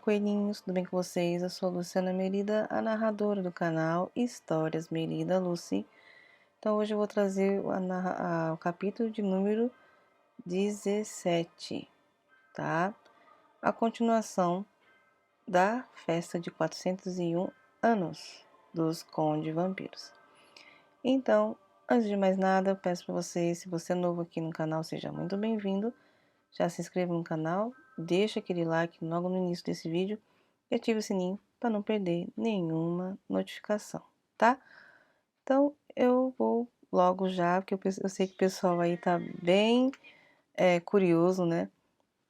coelhinhos, tudo bem com vocês? Eu sou a Luciana Merida, a narradora do canal Histórias Merida Lucy. Então hoje eu vou trazer o capítulo de número 17, tá? A continuação da festa de 401 anos dos Conde Vampiros. Então, antes de mais nada, eu peço para você, se você é novo aqui no canal, seja muito bem-vindo. Já se inscreva no canal, deixa aquele like logo no início desse vídeo e ative o sininho para não perder nenhuma notificação, tá? Então eu vou logo já, porque eu sei que o pessoal aí tá bem curioso, né?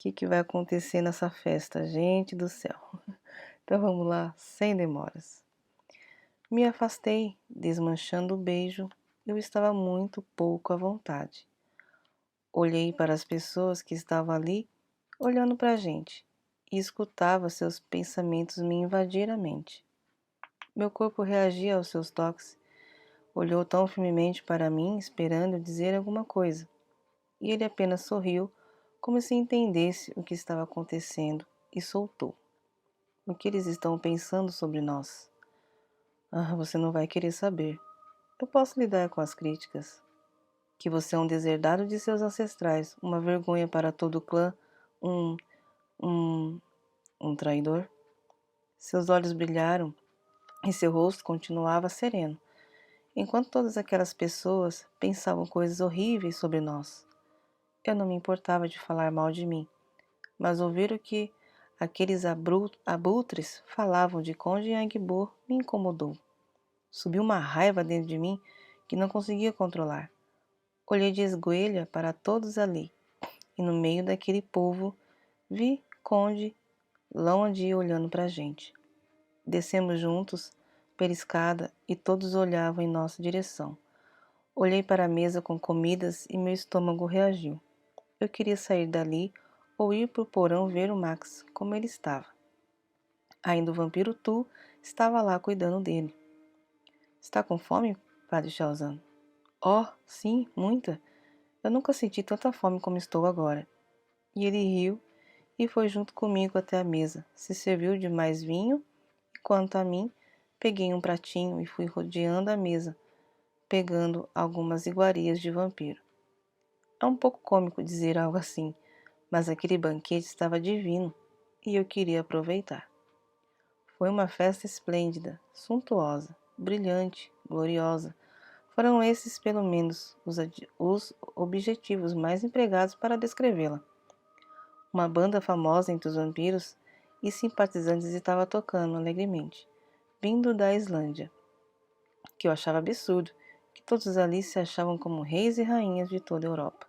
O que vai acontecer nessa festa, gente do céu. Então vamos lá, sem demoras. Me afastei, desmanchando o beijo. Eu estava muito pouco à vontade. Olhei para as pessoas que estavam ali, olhando para a gente, e escutava seus pensamentos me invadir a mente. Meu corpo reagia aos seus toques. Olhou tão firmemente para mim, esperando eu dizer alguma coisa, e ele apenas sorriu, como se entendesse o que estava acontecendo, e soltou. O que eles estão pensando sobre nós? Ah, você não vai querer saber. Eu posso lidar com as críticas. Que você é um deserdado de seus ancestrais, uma vergonha para todo o clã, um, um, um traidor. Seus olhos brilharam e seu rosto continuava sereno, enquanto todas aquelas pessoas pensavam coisas horríveis sobre nós. Eu não me importava de falar mal de mim, mas ouvir o que aqueles abutres falavam de Conde Yangbor me incomodou. Subiu uma raiva dentro de mim que não conseguia controlar. Olhei de esguelha para todos ali, e no meio daquele povo vi Conde Laondi olhando para a gente. Descemos juntos pela escada e todos olhavam em nossa direção. Olhei para a mesa com comidas e meu estômago reagiu. Eu queria sair dali ou ir para o porão ver o Max, como ele estava. Ainda o vampiro Tu estava lá cuidando dele. Está com fome, Padre Chauzan? Oh, sim, muita. Eu nunca senti tanta fome como estou agora. E ele riu e foi junto comigo até a mesa. Se serviu de mais vinho e, quanto a mim, peguei um pratinho e fui rodeando a mesa, pegando algumas iguarias de vampiro. É um pouco cômico dizer algo assim, mas aquele banquete estava divino e eu queria aproveitar. Foi uma festa esplêndida, suntuosa, brilhante, gloriosa. Foram esses, pelo menos, os objetivos mais empregados para descrevê-la. Uma banda famosa entre os vampiros e simpatizantes estava tocando alegremente, vindo da Islândia, que eu achava absurdo, que todos ali se achavam como reis e rainhas de toda a Europa.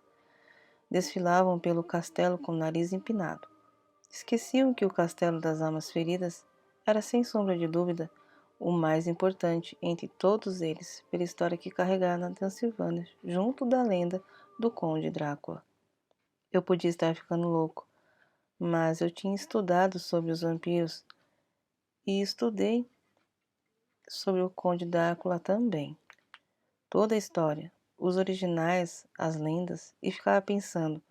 Desfilavam pelo castelo com o nariz empinado. Esqueciam que o Castelo das Almas Feridas era, sem sombra de dúvida, o mais importante entre todos eles pela história que carregava na Transilvânia, junto da lenda do Conde Drácula. Eu podia estar ficando louco, mas eu tinha estudado sobre os vampiros e estudei sobre o Conde Drácula também. Toda a história, os originais, as lendas, e ficava pensando,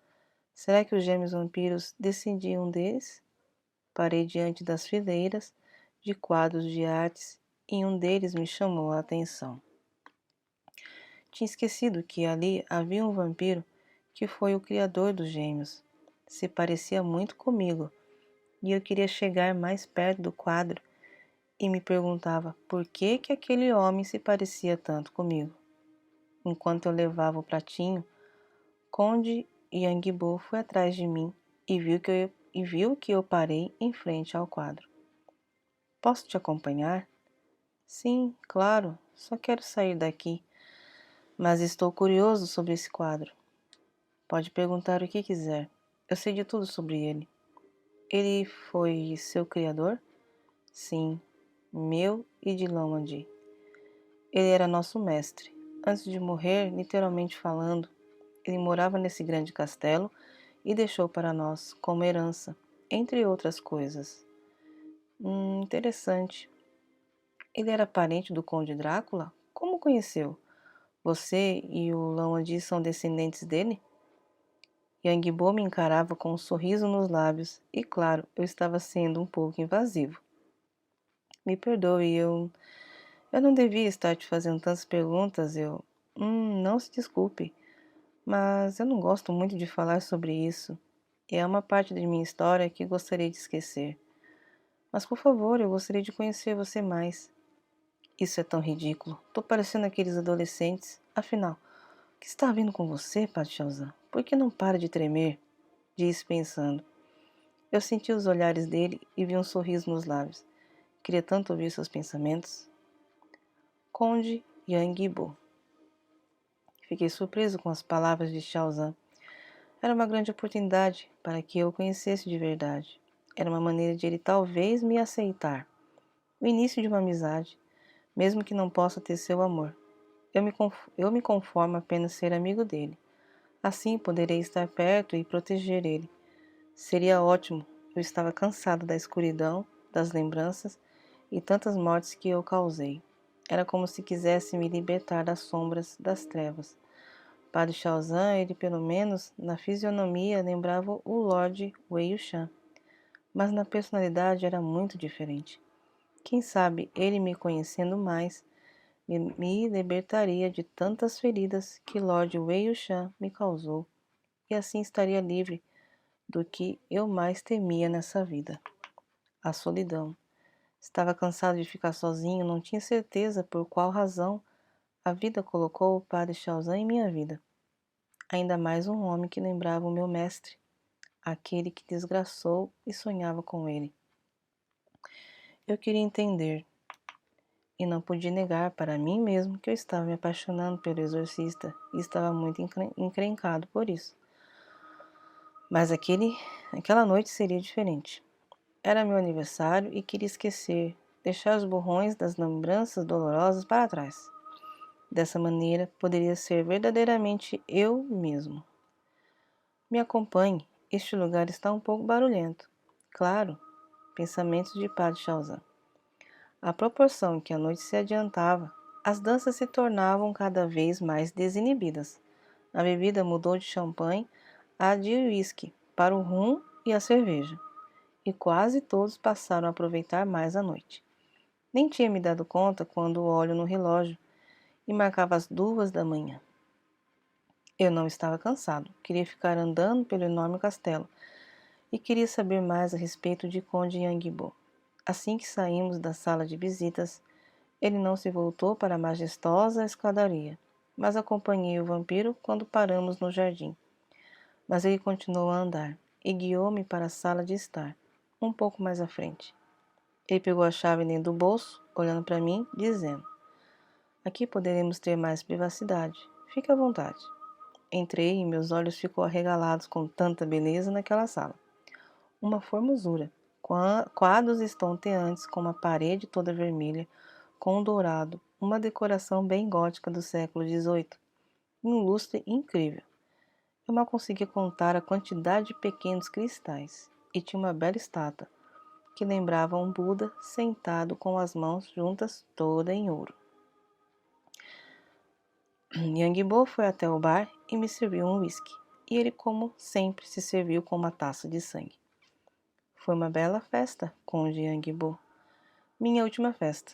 será que os gêmeos vampiros descendiam deles? Parei diante das fileiras de quadros de artes e um deles me chamou a atenção. Tinha esquecido que ali havia um vampiro que foi o criador dos gêmeos. Se parecia muito comigo e eu queria chegar mais perto do quadro e me perguntava por que aquele homem se parecia tanto comigo. Enquanto eu levava o pratinho, Conde Yangbo foi atrás de mim e viu que eu parei em frente ao quadro. Posso te acompanhar? Sim, claro, só quero sair daqui, mas estou curioso sobre esse quadro. Pode perguntar o que quiser, eu sei de tudo sobre ele. Ele foi seu criador? Sim, meu e de Lomandi. Ele era nosso mestre. Antes de morrer, literalmente falando, ele morava nesse grande castelo e deixou para nós como herança, entre outras coisas. Interessante. Ele era parente do Conde Drácula? Como conheceu? Você e o Lomandi são descendentes dele? Yang-bo me encarava com um sorriso nos lábios e, claro, eu estava sendo um pouco invasivo. Me perdoe, eu não devia estar te fazendo tantas perguntas, não se desculpe, mas eu não gosto muito de falar sobre isso. E é uma parte de minha história que gostaria de esquecer. Mas, por favor, eu gostaria de conhecer você mais. Isso é tão ridículo. Tô parecendo aqueles adolescentes. Afinal, o que está vindo com você, Padre Chauzan? Por que não para de tremer? Disse pensando. Eu senti os olhares dele e vi um sorriso nos lábios. Queria tanto ouvir seus pensamentos. Conde Yang-bo. Fiquei surpreso com as palavras de Chauzan. Era uma grande oportunidade para que eu o conhecesse de verdade. Era uma maneira de ele talvez me aceitar. O início de uma amizade, mesmo que não possa ter seu amor. Eu me conformo apenas ser amigo dele. Assim poderei estar perto e proteger ele. Seria ótimo. Eu estava cansado da escuridão, das lembranças e tantas mortes que eu causei. Era como se quisesse me libertar das sombras, das trevas. Padre Chauzan, ele pelo menos na fisionomia lembrava o Lord Wei Wuxian, mas na personalidade era muito diferente. Quem sabe ele me conhecendo mais me libertaria de tantas feridas que Lord Wei Wuxian me causou e assim estaria livre do que eu mais temia nessa vida, a solidão. Estava cansado de ficar sozinho, não tinha certeza por qual razão a vida colocou o Padre Chauzan em minha vida. Ainda mais um homem que lembrava o meu mestre, aquele que desgraçou e sonhava com ele. Eu queria entender, e não podia negar para mim mesmo que eu estava me apaixonando pelo exorcista e estava muito encrencado por isso. Mas aquela noite seria diferente. Era meu aniversário e queria esquecer, deixar os borrões das lembranças dolorosas para trás. Dessa maneira, poderia ser verdadeiramente eu mesmo. Me acompanhe, este lugar está um pouco barulhento. Claro, pensamentos de Padre Chauzan. À proporção que a noite se adiantava, as danças se tornavam cada vez mais desinibidas. A bebida mudou de champanhe a de uísque para o rum e a cerveja, e quase todos passaram a aproveitar mais a noite. Nem tinha me dado conta quando olho no relógio e marcava as 2 da manhã. Eu não estava cansado, queria ficar andando pelo enorme castelo e queria saber mais a respeito de Conde Yang-bo. Assim que saímos da sala de visitas, ele não se voltou para a majestosa escadaria, mas acompanhei o vampiro quando paramos no jardim. Mas ele continuou a andar e guiou-me para a sala de estar, um pouco mais à frente. Ele pegou a chave dentro do bolso, olhando para mim, dizendo: aqui poderemos ter mais privacidade. Fique à vontade. Entrei e meus olhos ficou arregalados com tanta beleza naquela sala. Uma formosura, quadros estonteantes com uma parede toda vermelha, com um dourado, uma decoração bem gótica do século XVIII, e um lustre incrível. Eu mal conseguia contar a quantidade de pequenos cristais, e tinha uma bela estátua, que lembrava um Buda sentado com as mãos juntas, toda em ouro. Yang-bo foi até o bar e me serviu um whisky, e ele, como sempre, se serviu com uma taça de sangue. Foi uma bela festa, Conde Yang-bo. Minha última festa.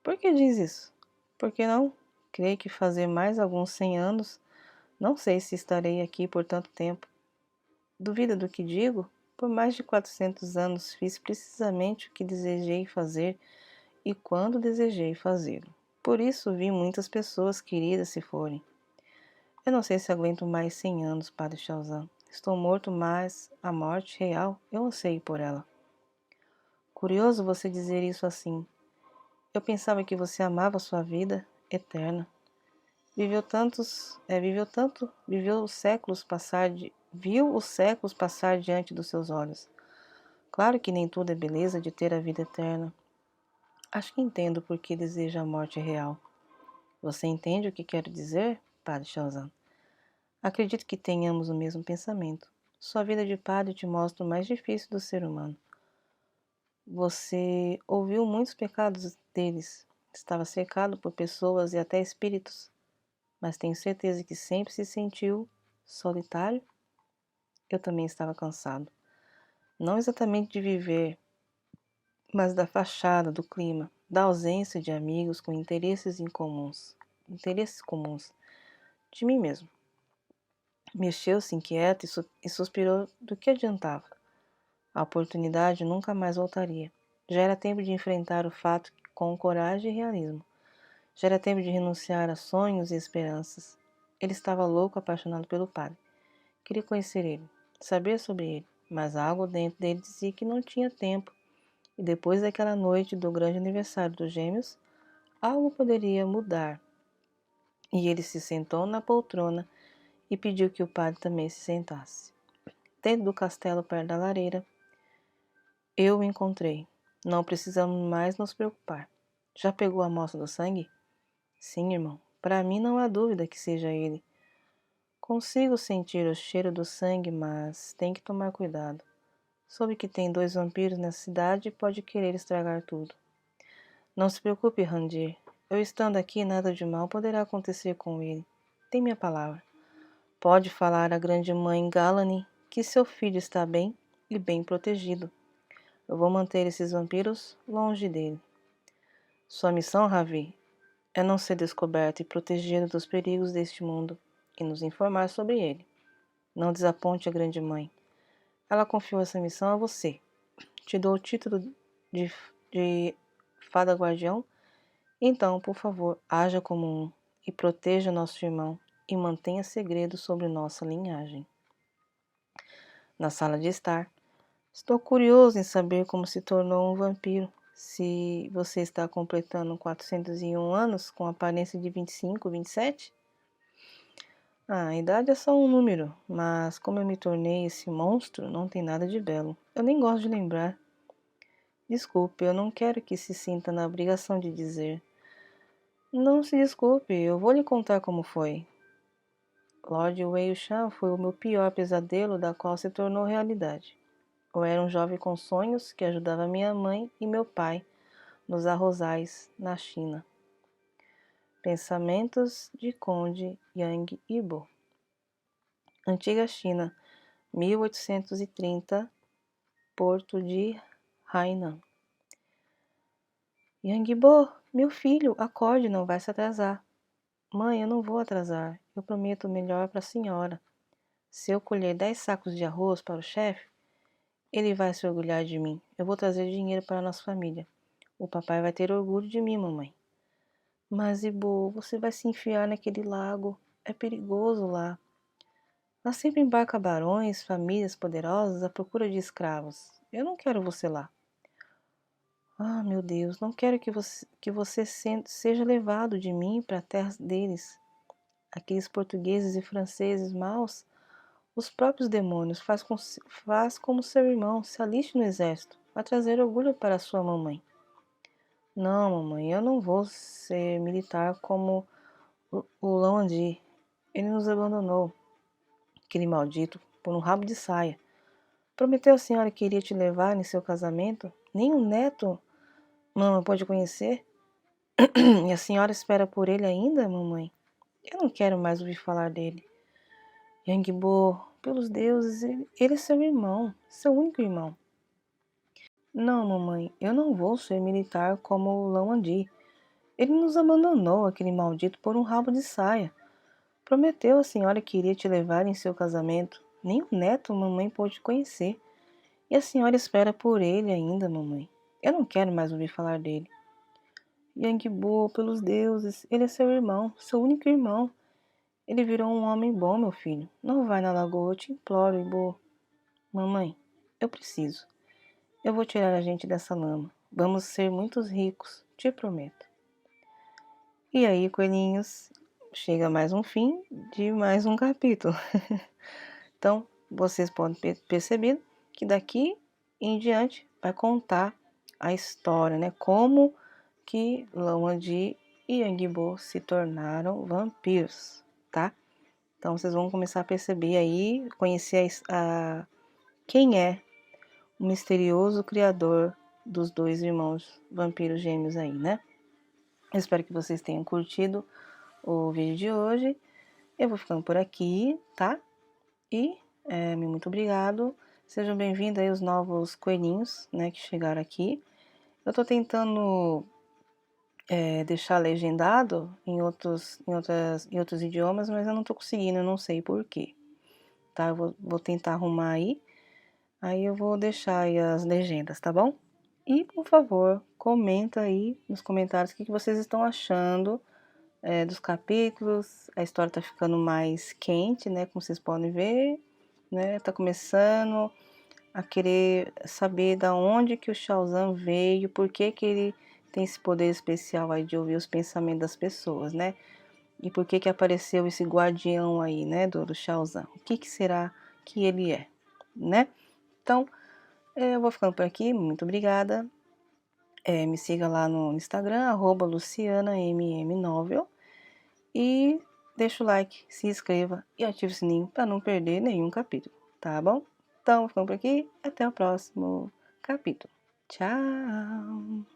Por que diz isso? Por que não? Creio que fazer mais alguns 100 anos. Não sei se estarei aqui por tanto tempo. Duvida do que digo? Por mais de 400 anos fiz precisamente o que desejei fazer e quando desejei fazê-lo. Por isso vi muitas pessoas queridas se forem. Eu não sei se aguento mais 100 anos, Padre Chauzan. Estou morto, mas a morte real, eu anseio por ela. Curioso você dizer isso assim. Eu pensava que você amava sua vida eterna. Viveu os séculos viu os séculos passar diante dos seus olhos. Claro que nem tudo é beleza de ter a vida eterna. Acho que entendo por que deseja a morte real. Você entende o que quero dizer, Padre Chauzan? Acredito que tenhamos o mesmo pensamento. Sua vida de padre te mostra o mais difícil do ser humano. Você ouviu muitos pecados deles. Estava cercado por pessoas e até espíritos. Mas tenho certeza que sempre se sentiu solitário? Eu também estava cansado. Não exatamente de viver, mas da fachada, do clima, da ausência de amigos com interesses comuns, de mim mesmo. Mexeu-se inquieto e suspirou do que adiantava. A oportunidade nunca mais voltaria. Já era tempo de enfrentar o fato com coragem e realismo. Já era tempo de renunciar a sonhos e esperanças. Ele estava louco, apaixonado pelo padre. Queria conhecer ele, saber sobre ele, mas algo dentro dele dizia que não tinha tempo. E depois daquela noite do grande aniversário dos gêmeos, algo poderia mudar. E ele se sentou na poltrona e pediu que o padre também se sentasse. Dentro do castelo, perto da lareira, eu o encontrei. Não precisamos mais nos preocupar. Já pegou a amostra do sangue? Sim, irmão. Para mim não há dúvida que seja ele. Consigo sentir o cheiro do sangue, mas tem que tomar cuidado. Soube que tem 2 vampiros nessa cidade e pode querer estragar tudo. Não se preocupe, Randir. Eu estando aqui, nada de mal poderá acontecer com ele. Tem minha palavra. Pode falar à grande mãe Galani que seu filho está bem e bem protegido. Eu vou manter esses vampiros longe dele. Sua missão, Ravi, é não ser descoberto e protegido dos perigos deste mundo e nos informar sobre ele. Não desaponte a grande mãe. Ela confiou essa missão a você. Te dou o título de fada guardião. Então, por favor, haja como um e proteja nosso irmão e mantenha segredo sobre nossa linhagem. Na sala de estar, estou curioso em saber como se tornou um vampiro. Se você está completando 401 anos com aparência de 25, 27? A idade é só um número, mas como eu me tornei esse monstro, não tem nada de belo. Eu nem gosto de lembrar. Desculpe, eu não quero que se sinta na obrigação de dizer. Não se desculpe, eu vou lhe contar como foi. Lord Weishan foi o meu pior pesadelo, da qual se tornou realidade. Eu era um jovem com sonhos que ajudava minha mãe e meu pai nos arrozais na China. Pensamentos de Conde Yang Ibo. Antiga China, 1830, Porto de Hainan. Yang Ibo, meu filho, acorde, não vai se atrasar. Mãe, eu não vou atrasar. Eu prometo o melhor para a senhora. Se eu colher 10 sacos de arroz para o chefe, ele vai se orgulhar de mim. Eu vou trazer dinheiro para a nossa família. O papai vai ter orgulho de mim, mamãe. Mas, Ibo, você vai se enfiar naquele lago. É perigoso lá. Lá sempre embarca barões, famílias poderosas à procura de escravos. Eu não quero você lá. Ah, meu Deus, não quero que você seja levado de mim para a terra deles. Aqueles portugueses e franceses maus, os próprios demônios, faz como seu irmão, se aliste no exército, vai trazer orgulho para sua mamãe. Não, mamãe, eu não vou ser militar como o Lawandi. Ele nos abandonou, aquele maldito, por um rabo de saia. Prometeu à senhora que iria te levar em seu casamento. Nem um neto mamãe pode conhecer. E a senhora espera por ele ainda, mamãe? Eu não quero mais ouvir falar dele. Yangbo, pelos deuses, ele é seu irmão, seu único irmão. Não, mamãe, eu não vou ser militar como o Lawandi. Ele nos abandonou, aquele maldito, por um rabo de saia. Prometeu à senhora que iria te levar em seu casamento. Nem o neto mamãe pôde conhecer. E a senhora espera por ele ainda, mamãe. Eu não quero mais ouvir falar dele. Yangbo, pelos deuses, ele é seu irmão, seu único irmão. Ele virou um homem bom, meu filho. Não vai na lagoa, eu te imploro, Ibo. Mamãe, eu preciso. Eu vou tirar a gente dessa lama. Vamos ser muito ricos, te prometo. E aí, coelhinhos, chega mais um fim de mais um capítulo. Então, vocês podem perceber que daqui em diante vai contar a história, né? Como que Lawandi e Yangbo se tornaram vampiros, tá? Então, vocês vão começar a perceber aí, conhecer quem é o misterioso criador dos 2 irmãos vampiros gêmeos aí, né? Eu espero que vocês tenham curtido o vídeo de hoje. Eu vou ficando por aqui, tá? E Muito obrigado. Sejam bem-vindos aí os novos coelhinhos, né, que chegaram aqui. Eu tô tentando deixar legendado em outros idiomas, mas eu não tô conseguindo, eu não sei por quê. Tá? Eu vou tentar arrumar aí eu vou deixar aí as legendas, tá bom? E, por favor, comenta aí nos comentários o que vocês estão achando dos capítulos. A história tá ficando mais quente, né? Como vocês podem ver, né? Tá começando a querer saber da onde que o Shaozan veio, por que que ele tem esse poder especial aí de ouvir os pensamentos das pessoas, né? E por que que apareceu esse guardião aí, né, do Shaozan? O que que será que ele é, né? Então, eu vou ficando por aqui, muito obrigada. Me siga lá no Instagram, @lucianamm9 e deixa o like, se inscreva e ative o sininho para não perder nenhum capítulo, tá bom? Então, ficando por aqui, até o próximo capítulo. Tchau!